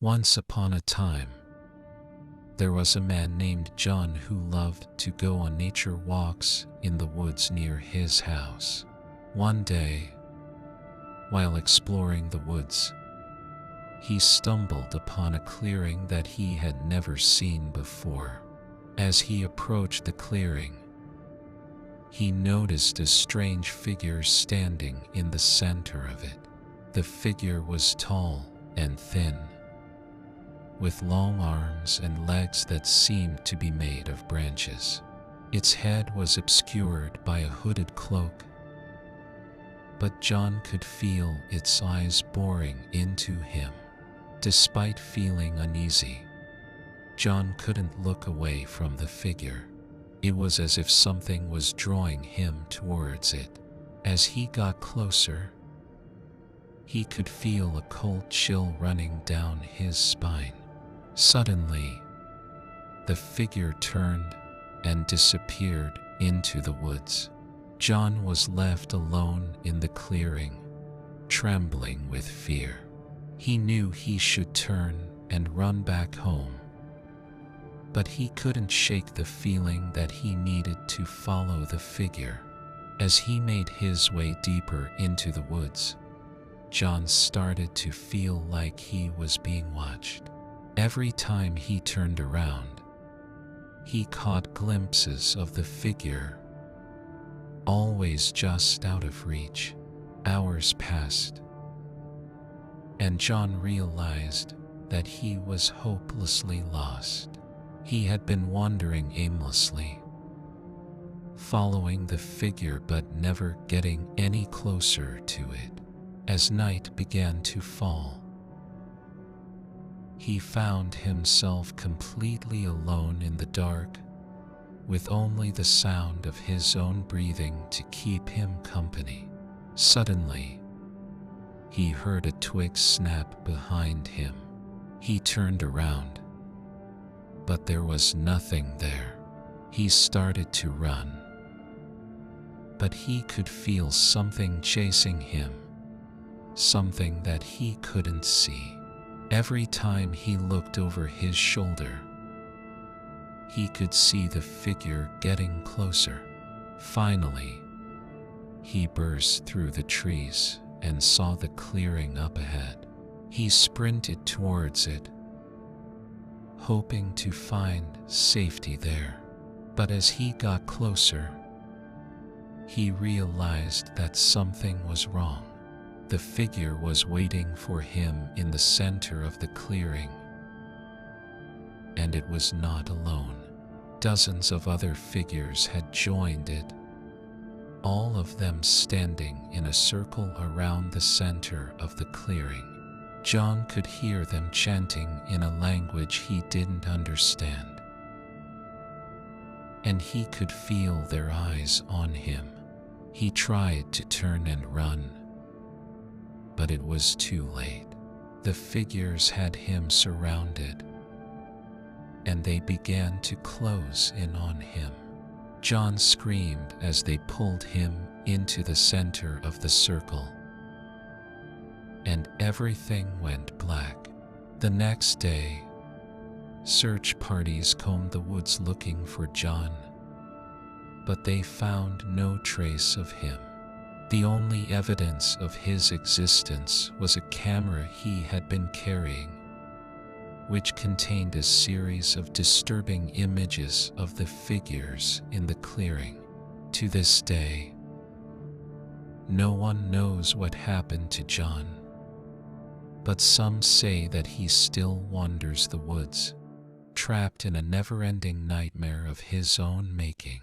Once upon a time, there was a man named John who loved to go on nature walks in the woods near his house. One day, while exploring the woods, he stumbled upon a clearing that he had never seen before. As he approached the clearing, he noticed a strange figure standing in the center of it. The figure was tall and thin, with long arms and legs that seemed to be made of branches. Its head was obscured by a hooded cloak, but John could feel its eyes boring into him. Despite feeling uneasy, John couldn't look away from the figure. It was as if something was drawing him towards it. As he got closer, he could feel a cold chill running down his spine. Suddenly, the figure turned and disappeared into the woods. John was left alone in the clearing, trembling with fear. He knew he should turn and run back home, but he couldn't shake the feeling that he needed to follow the figure. As he made his way deeper into the woods, John started to feel like he was being watched. Every time he turned around, he caught glimpses of the figure, always just out of reach. Hours passed, and John realized that he was hopelessly lost. He had been wandering aimlessly, following the figure but never getting any closer to it. As night began to fall, he found himself completely alone in the dark, with only the sound of his own breathing to keep him company. Suddenly, he heard a twig snap behind him. He turned around, but there was nothing there. He started to run, but he could feel something chasing him, something that he couldn't see. Every time he looked over his shoulder, he could see the figure getting closer. Finally, he burst through the trees and saw the clearing up ahead. He sprinted towards it, hoping to find safety there. But as he got closer, he realized that something was wrong. The figure was waiting for him in the center of the clearing, and it was not alone. Dozens of other figures had joined it, all of them standing in a circle around the center of the clearing. John could hear them chanting in a language he didn't understand, and he could feel their eyes on him. He tried to turn and run, but it was too late. The figures had him surrounded, and they began to close in on him. John screamed as they pulled him into the center of the circle, and everything went black. The next day, search parties combed the woods looking for John, but they found no trace of him. The only evidence of his existence was a camera he had been carrying, which contained a series of disturbing images of the figures in the clearing. To this day, no one knows what happened to John, but some say that he still wanders the woods, trapped in a never-ending nightmare of his own making.